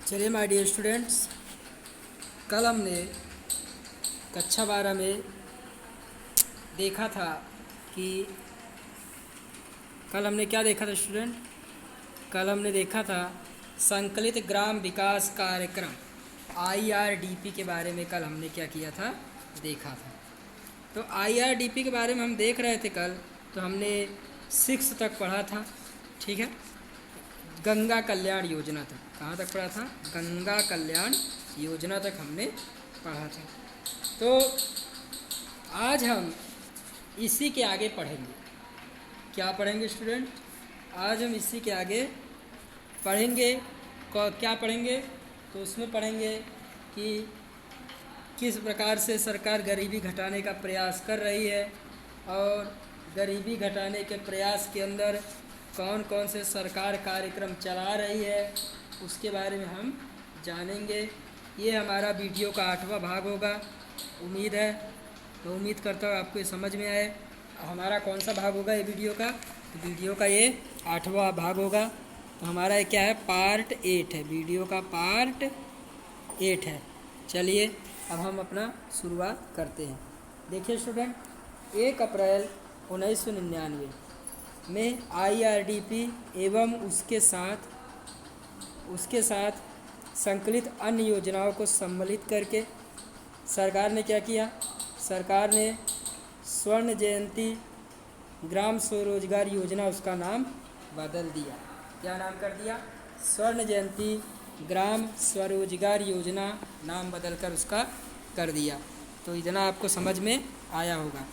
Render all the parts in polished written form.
चलिए my dear students, कल हमने कक्षा 12 में देखा था कि कल हमने क्या देखा था स्टूडेंट। कल हमने देखा था संकलित ग्राम विकास कार्यक्रम IRDP के बारे में। कल हमने क्या किया था, देखा था। तो IRDP के बारे में हम देख रहे थे कल। तो हमने 6 तक पढ़ा था, ठीक है। गंगा कल्याण योजना तक, कहाँ तक पढ़ा था? गंगा कल्याण योजना तक हमने पढ़ा था। तो आज हम इसी के आगे पढ़ेंगे। क्या पढ़ेंगे स्टूडेंट? आज हम इसी के आगे पढ़ेंगे। क्या पढ़ेंगे? तो उसमें पढ़ेंगे कि किस प्रकार से सरकार गरीबी घटाने का प्रयास कर रही है और गरीबी घटाने के प्रयास के अंदर कौन कौन से सरकार कार्यक्रम चला रही है, उसके बारे में हम जानेंगे। ये हमारा वीडियो का 8वां भाग होगा। उम्मीद करता हूँ आपको ये समझ में आए। हमारा कौन सा भाग होगा ये वीडियो का? तो वीडियो का ये 8वां भाग होगा। तो हमारा ये क्या है? पार्ट 8 है। वीडियो का पार्ट 8 है। चलिए अब हम अपना शुरुआत करते हैं। देखिए स्टूडेंट, 1 अप्रैल 1999 में IRDP एवं उसके साथ संकलित अन्य योजनाओं को सम्मिलित करके सरकार ने क्या किया? सरकार ने स्वर्ण जयंती ग्राम स्वरोजगार योजना, उसका नाम बदल दिया। क्या नाम कर दिया? स्वर्ण जयंती ग्राम स्वरोजगार योजना नाम बदलकर उसका कर दिया। तो इतना आपको समझ में आया होगा।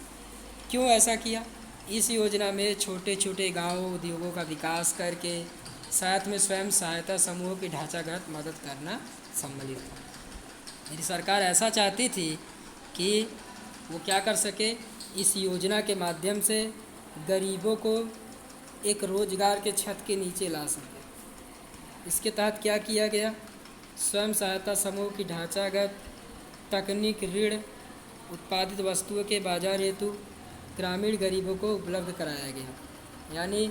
क्यों ऐसा किया? इस योजना में छोटे छोटे गांवों उद्योगों का विकास करके साथ में स्वयं सहायता समूहों की ढांचागत मदद करना सम्मिलित था। मेरी सरकार ऐसा चाहती थी कि वो क्या कर सके, इस योजना के माध्यम से गरीबों को एक रोजगार के छत के नीचे ला सके। इसके तहत क्या किया गया? स्वयं सहायता समूह की ढांचागत तकनीक ऋण उत्पादित वस्तुओं के बाजार हेतु ग्रामीण गरीबों को उपलब्ध कराया गया। यानी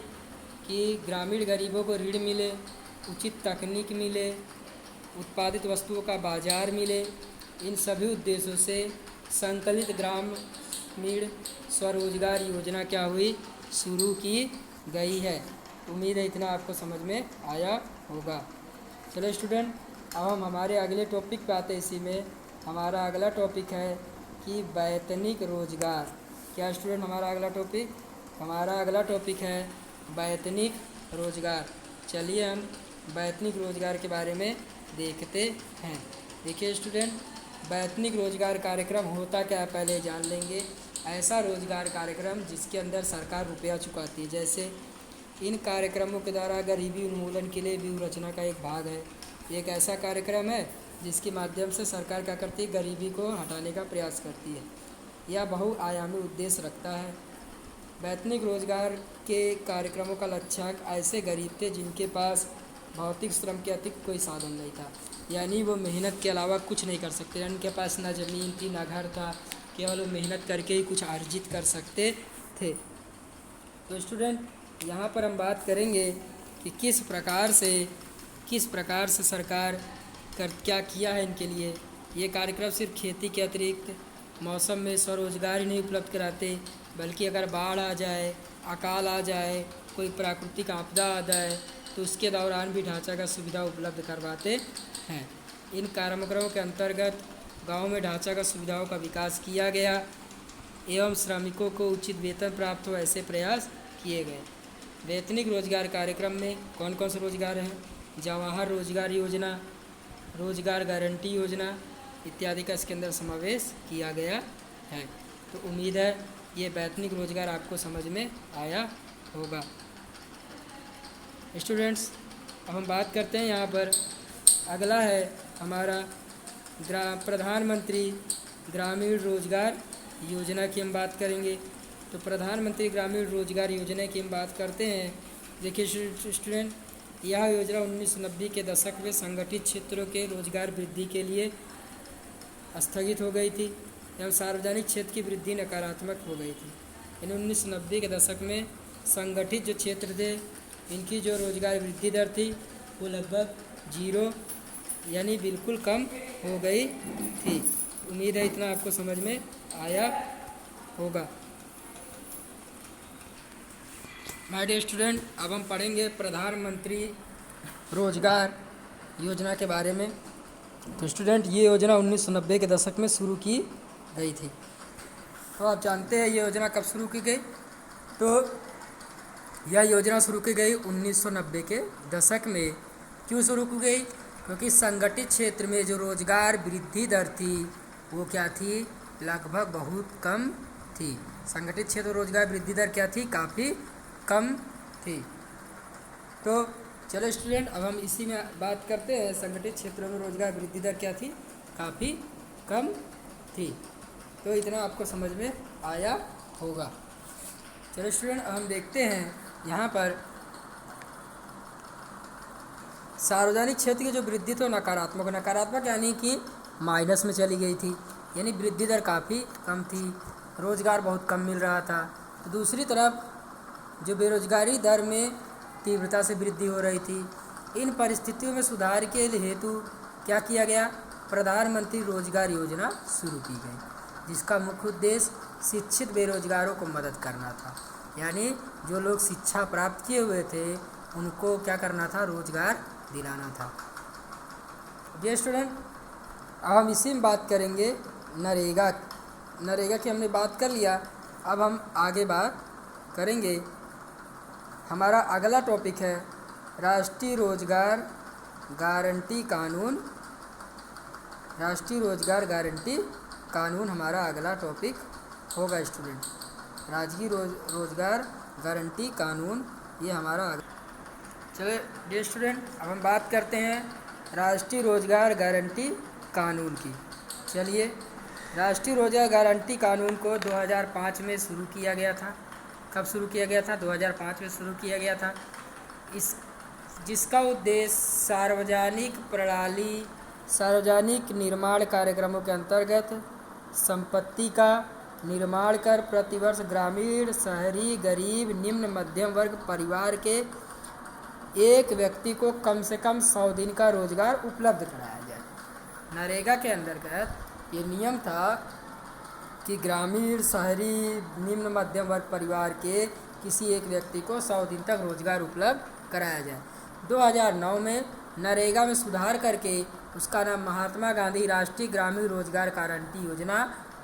कि ग्रामीण गरीबों को ऋण मिले, उचित तकनीक मिले, उत्पादित वस्तुओं का बाजार मिले। इन सभी उद्देश्यों से संकलित ग्रामीण स्वरोजगार योजना क्या हुई? शुरू की गई है। उम्मीद है इतना आपको समझ में आया होगा। चलो स्टूडेंट, अब हम हमारे अगले टॉपिक पे आते हैं। इसी में हमारा अगला टॉपिक है कि वैतनिक रोजगार। क्या स्टूडेंट हमारा अगला टॉपिक? हमारा अगला टॉपिक है वैतनिक रोजगार। चलिए हम वैतनिक रोजगार के बारे में देखते हैं। देखिए स्टूडेंट, वैतनिक रोजगार कार्यक्रम होता क्या है पहले जान लेंगे। ऐसा रोजगार कार्यक्रम जिसके अंदर सरकार रुपया चुकाती है। जैसे इन कार्यक्रमों के द्वारा गरीबी उन्मूलन के लिए व्यूह रचना का एक भाग है। एक ऐसा कार्यक्रम है जिसके माध्यम से सरकार क्या करती है? गरीबी को हटाने का प्रयास करती है। यह बहुआयामी उद्देश्य रखता है। वैतनिक रोजगार के कार्यक्रमों का लक्ष्य ऐसे गरीब थे जिनके पास भौतिक श्रम के अतिरिक्त कोई साधन नहीं था। यानी वो मेहनत के अलावा कुछ नहीं कर सकते। उनके पास ना ज़मीन थी ना घर था, केवल वो मेहनत करके ही कुछ अर्जित कर सकते थे। तो स्टूडेंट, यहाँ पर हम बात करेंगे कि किस प्रकार से सरकार क्या किया है इनके लिए। ये कार्यक्रम सिर्फ खेती के अतिरिक्त मौसम में स्वरोजगार ही नहीं उपलब्ध कराते, बल्कि अगर बाढ़ आ जाए, अकाल आ जाए, कोई प्राकृतिक आपदा आ जाए तो उसके दौरान भी ढांचागत सुविधा उपलब्ध करवाते हैं। इन कार्यक्रमों के अंतर्गत गाँव में ढांचागत सुविधाओं का विकास किया गया एवं श्रमिकों को उचित वेतन प्राप्त हो, ऐसे प्रयास किए गए। वैतनिक रोजगार कार्यक्रम में कौन कौन से रोजगार हैं? जवाहर रोजगार योजना, रोजगार गारंटी योजना इत्यादि का इसके अंदर समावेश किया गया है। तो उम्मीद है ये वैतनिक रोजगार आपको समझ में आया होगा। स्टूडेंट्स, अब हम बात करते हैं यहाँ पर। अगला है हमारा प्रधानमंत्री ग्रामीण रोजगार योजना की हम बात करेंगे। तो प्रधानमंत्री ग्रामीण रोजगार योजना की हम बात करते हैं। देखिए स्टूडेंट, यह योजना 1990 के दशक में संगठित क्षेत्रों के रोजगार वृद्धि के लिए स्थगित हो गई थी एवं सार्वजनिक क्षेत्र की वृद्धि नकारात्मक हो गई थी। इन 1990 के दशक में संगठित जो क्षेत्र थे, इनकी जो रोजगार वृद्धि दर थी वो लगभग 0 यानी बिल्कुल कम हो गई थी। उम्मीद है इतना आपको समझ में आया होगा। माय डियर स्टूडेंट, अब हम पढ़ेंगे प्रधानमंत्री रोजगार योजना के बारे में। तो स्टूडेंट, ये योजना 1990 के दशक में शुरू की गई थी। तो आप जानते हैं ये योजना कब शुरू की गई। तो यह योजना शुरू की गई 1990 के दशक में। क्यों शुरू की गई? क्योंकि संगठित क्षेत्र में जो रोजगार वृद्धि दर थी वो क्या थी? लगभग बहुत कम थी। संगठित क्षेत्र रोजगार वृद्धि दर क्या थी? काफ़ी कम थी। तो चलो स्टूडेंट, अब हम इसी में बात करते हैं। संगठित क्षेत्रों में रोजगार वृद्धि दर क्या थी? काफ़ी कम थी। तो इतना आपको समझ में आया होगा। चलो स्टूडेंट, अब हम देखते हैं यहाँ पर सार्वजनिक क्षेत्र की जो वृद्धि तो नकारात्मक यानी कि माइनस में चली गई थी। यानी वृद्धि दर काफ़ी कम थी, रोजगार बहुत कम मिल रहा था। तो दूसरी तरफ जो बेरोजगारी दर में तीव्रता से वृद्धि हो रही थी। इन परिस्थितियों में सुधार के हेतु क्या किया गया? प्रधानमंत्री रोजगार योजना शुरू की गई, जिसका मुख्य उद्देश्य शिक्षित बेरोजगारों को मदद करना था। यानी जो लोग शिक्षा प्राप्त किए हुए थे उनको क्या करना था? रोजगार दिलाना था। डियर स्टूडेंट, अब हम इसी में बात करेंगे नरेगा की हमने बात कर लिया। अब हम आगे बात करेंगे। हमारा अगला टॉपिक है राष्ट्रीय रोजगार गारंटी कानून। राष्ट्रीय रोजगार गारंटी कानून हमारा अगला टॉपिक होगा स्टूडेंट। राष्ट्रीय रोजगार गारंटी कानून ये हमारा चलिए डियर स्टूडेंट, अब हम बात करते हैं राष्ट्रीय रोजगार गारंटी कानून की। चलिए, राष्ट्रीय रोजगार गारंटी कानून को 2005 में शुरू किया गया था। कब शुरू किया गया था? 2005 में शुरू किया गया था। जिसका उद्देश्य सार्वजनिक निर्माण कार्यक्रमों के अंतर्गत संपत्ति का निर्माण कर प्रतिवर्ष ग्रामीण, शहरी, गरीब, निम्न मध्यम वर्ग परिवार के एक व्यक्ति को कम से कम 100 दिन का रोजगार उपलब्ध कराया जाए। नरेगा के अंतर्गत ये नियम था कि ग्रामीण, शहरी, निम्न मध्यम वर्ग परिवार के किसी एक व्यक्ति को 100 दिन तक रोजगार उपलब्ध कराया जाए। 2009 में नरेगा में सुधार करके उसका नाम महात्मा गांधी राष्ट्रीय ग्रामीण रोजगार गारंटी योजना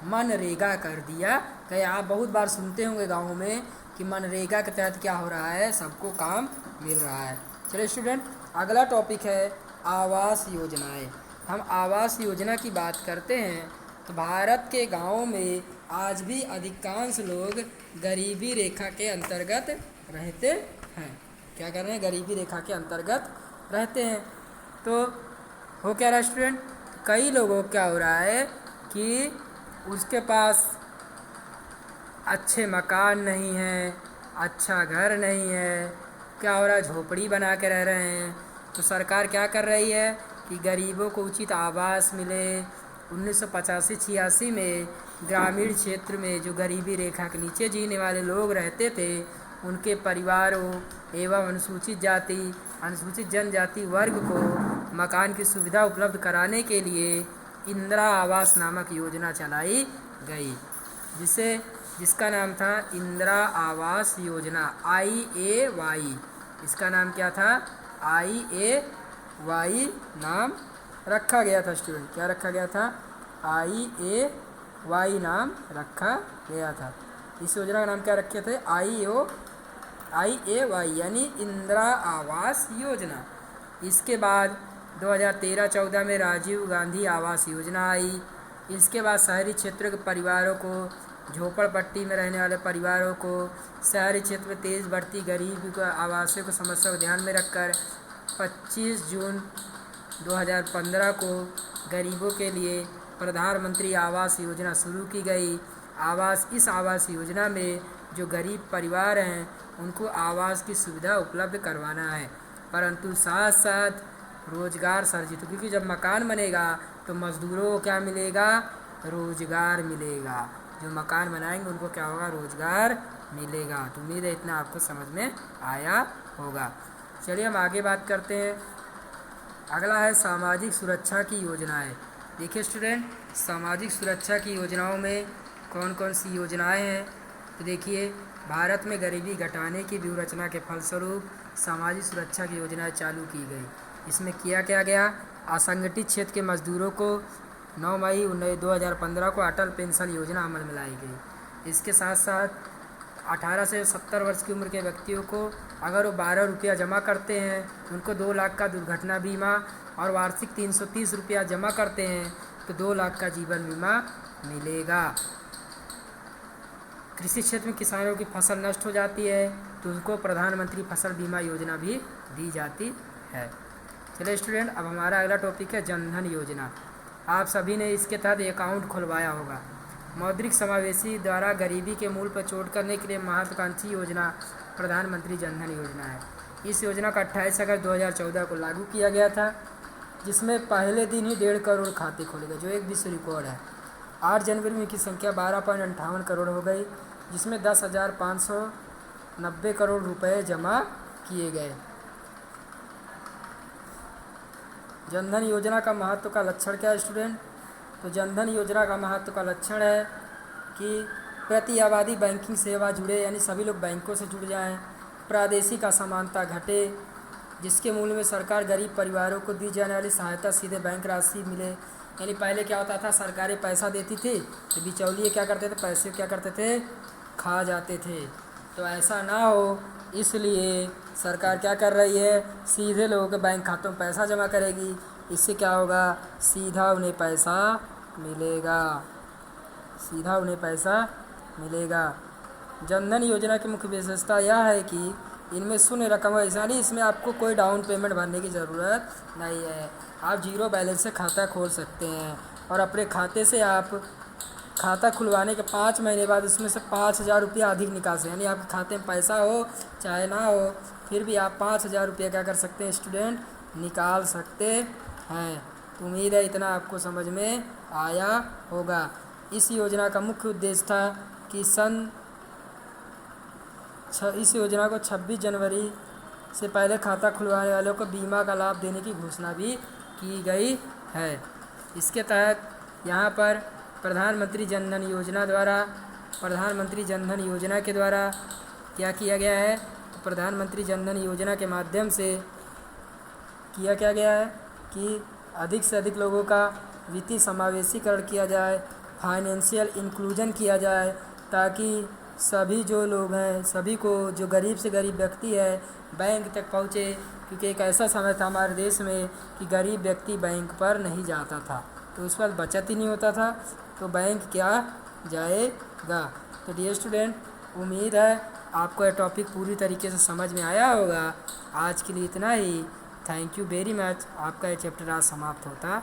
मनरेगा कर दिया गया। आप बहुत बार सुनते होंगे गाँव में कि मनरेगा के तहत क्या हो रहा है? सबको काम मिल रहा है। चलिए स्टूडेंट, अगला टॉपिक है आवास योजनाएं। हम आवास योजना की बात करते हैं तो भारत के गाँवों में आज भी अधिकांश लोग गरीबी रेखा के अंतर्गत रहते हैं। क्या कर रहे हैं? गरीबी रेखा के अंतर्गत रहते हैं। तो हो क्या रहा है स्टूडेंट? कई लोगों को क्या हो रहा है कि उसके पास अच्छे मकान नहीं है, अच्छा घर नहीं है, क्या हो रहा है? झोपड़ी बना के रह रहे हैं। तो सरकार क्या कर रही है कि गरीबों को उचित आवास मिले। 1985-86 में ग्रामीण क्षेत्र में जो गरीबी रेखा के नीचे जीने वाले लोग रहते थे उनके परिवारों एवं अनुसूचित जनजाति वर्ग को मकान की सुविधा उपलब्ध कराने के लिए इंदिरा आवास नामक योजना चलाई गई, जिसका नाम था इंदिरा आवास योजना, IAY। इसका नाम क्या था? IAY नाम रखा गया था स्टूडेंट। क्या रखा गया था? IAY नाम रखा गया था। इस योजना का नाम क्या रखे थे? IAY यानी इंदिरा आवास योजना। इसके बाद 2013-14 में राजीव गांधी आवास योजना आई। इसके बाद शहरी क्षेत्रों के परिवारों को, झोपड़पट्टी में रहने वाले परिवारों को, शहरी क्षेत्र में तेज़ बढ़ती गरीबी को आवासों की समस्या को ध्यान में रखकर 25 जून 2015 को गरीबों के लिए प्रधानमंत्री आवास योजना शुरू की गई। इस आवास योजना में जो गरीब परिवार हैं उनको आवास की सुविधा उपलब्ध करवाना है, परंतु साथ साथ रोजगार सर्जित, क्योंकि जब मकान बनेगा तो मजदूरों को क्या मिलेगा? रोजगार मिलेगा। जो मकान बनाएंगे उनको क्या होगा? रोजगार मिलेगा। तो उम्मीद है इतना आपको समझ में आया होगा। चलिए हम आगे बात करते हैं। अगला है सामाजिक सुरक्षा की योजनाएं। देखिए स्टूडेंट, सामाजिक सुरक्षा की योजनाओं में कौन कौन सी योजनाएं हैं, तो देखिए भारत में गरीबी घटाने की व्यूहरचना के फलस्वरूप सामाजिक सुरक्षा की योजनाएं चालू की गई। इसमें किया क्या गया, असंगठित क्षेत्र के मजदूरों को 9 मई 2015 को अटल पेंशन योजना अमल में लाई गई। इसके साथ साथ 18 से 70 वर्ष की उम्र के व्यक्तियों को अगर वो 12 रुपया जमा करते हैं तो उनको 2 लाख का दुर्घटना बीमा, और वार्षिक 330 रुपया जमा करते हैं तो 2 लाख का जीवन बीमा मिलेगा। कृषि क्षेत्र में किसानों की फसल नष्ट हो जाती है तो उनको प्रधानमंत्री फसल बीमा योजना भी दी जाती है। चलिए स्टूडेंट, अब हमारा अगला टॉपिक है जनधन योजना। आप सभी ने इसके तहत अकाउंट खुलवाया होगा। मौद्रिक समावेशी द्वारा गरीबी के मूल पर चोट करने के लिए महत्वाकांक्षी योजना प्रधानमंत्री जनधन योजना है। इस योजना का 28 अगस्त 2014 को लागू किया गया था, जिसमें पहले दिन ही 1.5 करोड़ खाते खोले गए, जो एक विश्व रिकॉर्ड है। 8 जनवरी में की संख्या 12.58 करोड़ हो गई, जिसमें 10,590 करोड़ रुपए जमा किए गए। जनधन योजना का महत्व का लक्षण क्या है स्टूडेंट, तो जनधन योजना का महत्व का लक्षण है कि प्रति आबादी बैंकिंग सेवा जुड़े, यानी सभी लोग बैंकों से जुड़ जाएं। प्रादेशिक असमानता घटे, जिसके मूल में सरकार गरीब परिवारों को दी जाने वाली सहायता सीधे बैंक राशि मिले। यानी पहले क्या होता था, सरकारें पैसा देती थी तो बिचौलिए क्या करते थे, पैसे क्या करते थे, खा जाते थे। तो ऐसा ना हो, इसलिए सरकार क्या कर रही है, सीधे लोगों के बैंक खातों में पैसा जमा करेगी। इससे क्या होगा, सीधा उन्हें पैसा मिलेगा, सीधा उन्हें पैसा मिलेगा। जनधन योजना की मुख्य विशेषता यह है कि इनमें शून्य रकम है, यानी इसमें आपको कोई डाउन पेमेंट भरने की ज़रूरत नहीं है। आप 0 बैलेंस से खाता खोल सकते हैं और अपने खाते से आप खाता खुलवाने के 5 महीने बाद उसमें से 5,000 रुपया अधिक निकाल सकते हैं। यानी आपके खाते में पैसा हो चाहे ना हो, फिर भी आप 5,000 रुपया क्या कर सकते हैं स्टूडेंट, निकाल सकते हैं। तो उम्मीद है इतना आपको समझ में आया होगा। इस योजना का मुख्य उद्देश्य था कि इस योजना को 26 जनवरी से पहले खाता खुलवाने वालों को बीमा का लाभ देने की घोषणा भी की गई है। इसके तहत यहाँ पर प्रधानमंत्री जनधन योजना के द्वारा क्या किया गया है, तो प्रधानमंत्री जनधन योजना के माध्यम से किया क्या गया है कि अधिक से अधिक लोगों का वित्तीय समावेशीकरण किया जाए, फाइनेंशियल इंक्लूजन किया जाए, ताकि सभी जो लोग हैं, सभी को, जो गरीब से गरीब व्यक्ति है, बैंक तक पहुँचे। क्योंकि एक ऐसा समय था हमारे देश में कि गरीब व्यक्ति बैंक पर नहीं जाता था, तो उस पर बचत ही नहीं होता था, तो बैंक क्या जाएगा। तो डियर स्टूडेंट, उम्मीद है आपको यह टॉपिक पूरी तरीके से समझ में आया होगा। आज के लिए इतना ही। Thank you very much. आपका ये चैप्टर आज समाप्त होता है।